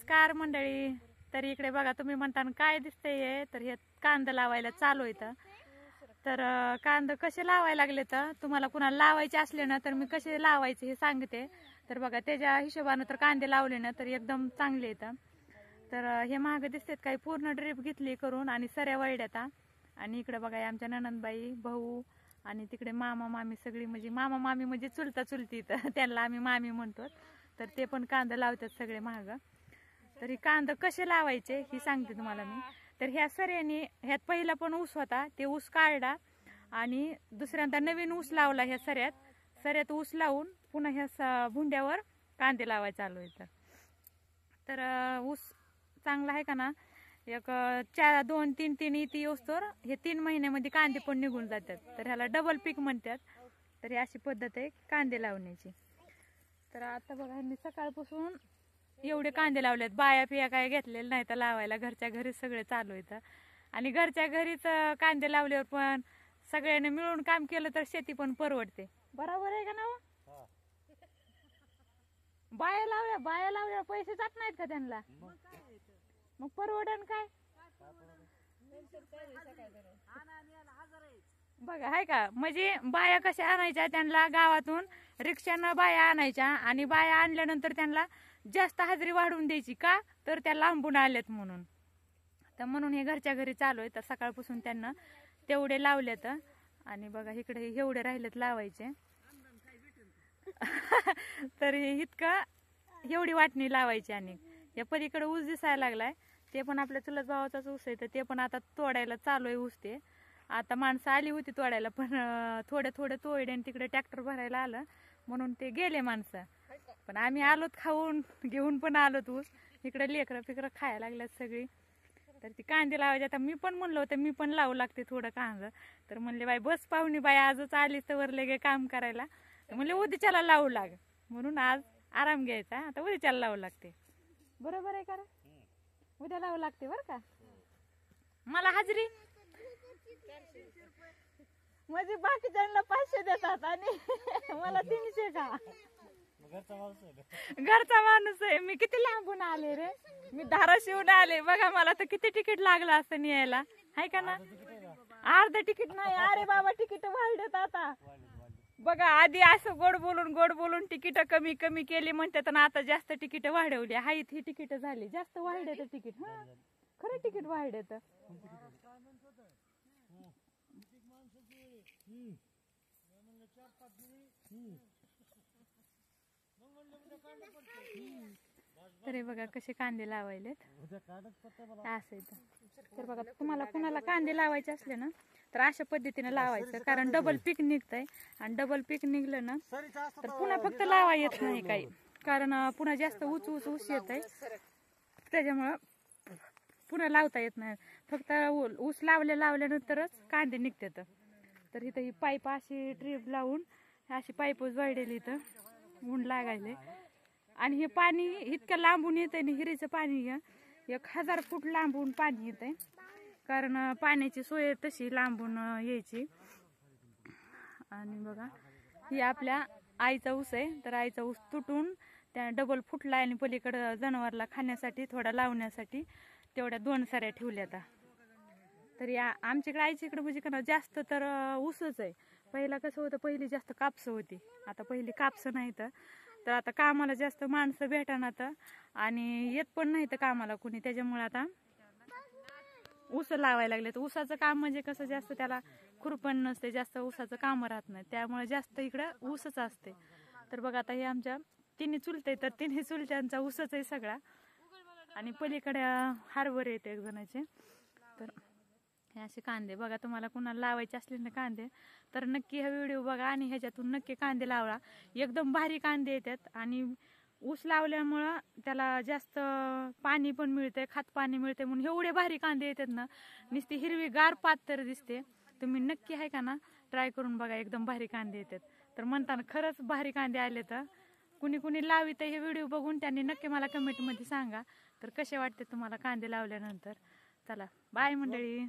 नमस्कार मंडळी. तर इकडे बघा, तुम्ही म्हणता काय दिसतंय, तर हे कांदा लावायला चालू आहे. तर कांदा कसे लावायला लागले, तर तुम्हाला कुणाला लावायचे असले ना तर मी कसे लावायचे हे सांगते. तर बघा, त्याच्या हिशोबाने तर कांदे लावले ना तर एकदम चांगले येतात. तर हे महाग दिसतात काही, पूर्ण ड्रीप घेतली करून आणि सऱ्या वळड्यात. आणि इकडे बघा आमच्या ननंदबाई, भाऊ आणि तिकडे मामा मामी सगळी, म्हणजे मामा मामी म्हणजे चुलता चुलती, तर त्यांना आम्ही मामी म्हणतो. तर ते पण कांदा लावतात सगळे महाग. तर हे कांदा कसे लावायचे हे सांगते तुम्हाला मी. तर ह्या सऱ्याने, ह्यात पहिला पण ऊस होता, ते ऊस काढला आणि दुसऱ्यांदा नवीन ऊस लावला. ह्या सऱ्यात ऊस लावून पुन्हा ह्या भुंड्यावर कांदे लावायचे चालू आहे. तर ऊस चांगला आहे का ना, एक 2-3 इथे येऊस तर हे 3 महिन्यामध्ये कांदे पण निघून जातात. तर ह्याला डबल पीक म्हणतात. तर ही अशी पद्धत आहे कांदे लावण्याची. तर आता बघा, ह्यांनी सकाळपासून एवढे कांदे लावलेत, बाया पिया काय घेतलेलं नाही तर लावायला, घरच्या घरी सगळे चालू येतं. आणि घरच्या घरीच कांदे लावल्यावर पण सगळ्यांनी मिळून काम केलं तर शेती पण परवडते. बरोबर आहे का ना? बाया लावल्या पैसे जात नाहीत का त्यांना? मग परवडन काय? बघा आहे का, म्हणजे बाया कशा आणायच्या, त्यांना गावातून रिक्षानं बाया आणायच्या आणि बाया आणल्यानंतर त्यांना जास्त हजेरी वाढवून द्यायची. का तर त्या लांबून आल्यात म्हणून. तर म्हणून हे घरच्या घरी चालू आहे. तर सकाळपासून त्यांना तेवढे लावलेत. आणि बघा इकडे एवढे राहिलेत लावायचे. तर इतकं एवढी वाटणी लावायची. आणि या पलीकडे ऊस दिसायला लागलाय, ते पण आपल्या चुलत भावाचाच ऊस आहे. तर ते पण आता तोडायला चालू आहे ऊस. ते आता माणसं आली होती तोडायला, पण थोडे तोडे आणि तिकडे ट्रॅक्टर भरायला आलं म्हणून ते गेले माणसं. पण आम्ही आलोत खाऊन, घेऊन पण आलोत ऊस. इकडे लेकरं फिकरं खायला लागल्यात सगळी. तर ती कांदे लावायचे. आता मी पण म्हणलं होतं मी पण लावू लागते थोडं कांदा. तर म्हणले बाई बस पाहुणी बाई, आजच आलीच तर लगे काम करायला. तर म्हणले उद्याच्याला लावू लाग, म्हणून आज आराम घ्यायचा. आता उद्याच्याला लावू लागते. बरोबर आहे का? उद्या लावू लागते बरं का. मला हजेरी म्हणजे बाकीच्यांना 500 देतात आणि मला 300 का? घरचा माणूस आहे मी. किती लांबून आले रे, मी धाराशिवून आले. बघा मला तर किती तिकीट लागलं असतं न्यायला, आहे का ना? अर्ध तिकीट नाही, अरे बाबा तिकीट वाढलेत आता. बघा आधी असं गोड बोलून तिकीट कमी कमी केली म्हणतात, आणि आता जास्त तिकीट वाढवली. हाईत ही तिकीट झाली जास्त वाढले तिकीट. हा खरं तिकीट वाढले. तर तरी बघा कसे कांदे लावायलेत असं. तर बघा, तुम्हाला कुणाला कांदे लावायचे असले ना तर अशा पद्धतीने लावायचं, कारण डबल पीक निघतंय. आणि डबल पीक निघलं ना तर पुन्हा फक्त लावा येत नाही काही, कारण पुन्हा जास्त ऊस येत आहे. त्याच्यामुळं पुन्हा लावता येत नाही. फक्त ऊस लावल्यानंतरच कांदे निघतात. तर इथं ही पाईप अशी ट्रीप लावून अशी पाईपच वाढलेली, इथं ऊन लागायले. आणि हे पाणी इतकं लांबून येतंय ना, हिरीचं पाणी 1000 फूट लांबून पाणी येतंय, कारण पाण्याची सोय तशी लांबून यायची. आणि बघा ही आपल्या आईचा ऊस आहे. तर आईचा ऊस तुटून त्या डबल फुटला आणि पलीकडं जनावरला खाण्यासाठी थोडा लावण्यासाठी तेवढ्या 2 सऱ्या ठेवल्या आता. तर या आमच्याकडे आईच्या इकडे म्हणजे का जास्त तर ऊसच आहे. पहिला कसं होतं, पहिली जास्त कापसं होती, आता पहिली कापसं नाही. तर आता कामाला जास्त माणसं भेटणार तर, आणि येत पण नाही तर कामाला कुणी. त्याच्यामुळे आता ऊस लावायला लागले. तर ऊसाचं काम म्हणजे कसं, जास्त त्याला खुरपण नसते, जास्त ऊसाचं काम राहत नाही, त्यामुळे जास्त इकडं ऊसच असते. तर बघा आता हे आमच्या 3 चुलते, तर 3 चुलत्यांचा ऊसच आहे सगळा. आणि पलीकडे हरभरे येते एक जणाचे. तर हे असे कांदे बघा, तुम्हाला कुणाला लावायचे असले ना कांदे तर नक्की हा व्हिडिओ बघा आणि ह्याच्यातून नक्की कांदे लावा. एकदम भारी कांदे येतात. आणि ऊस लावल्यामुळं त्याला जास्त पाणी पण मिळते, खात पाणी मिळते, म्हणून एवढे भारी कांदे येतात ना, नुसती हिरवी गार पात तर दिसते. तुम्ही नक्की आहे का ना ट्राय करून बघा, एकदम भारी कांदे येतात. तर म्हणताना खरंच भारी कांदे आले. तर कुणी लावित हे व्हिडिओ बघून त्यांनी नक्की मला कमेंटमध्ये सांगा तर कसे वाटते तुम्हाला कांदे लावल्यानंतर. चला बाय मंडळी.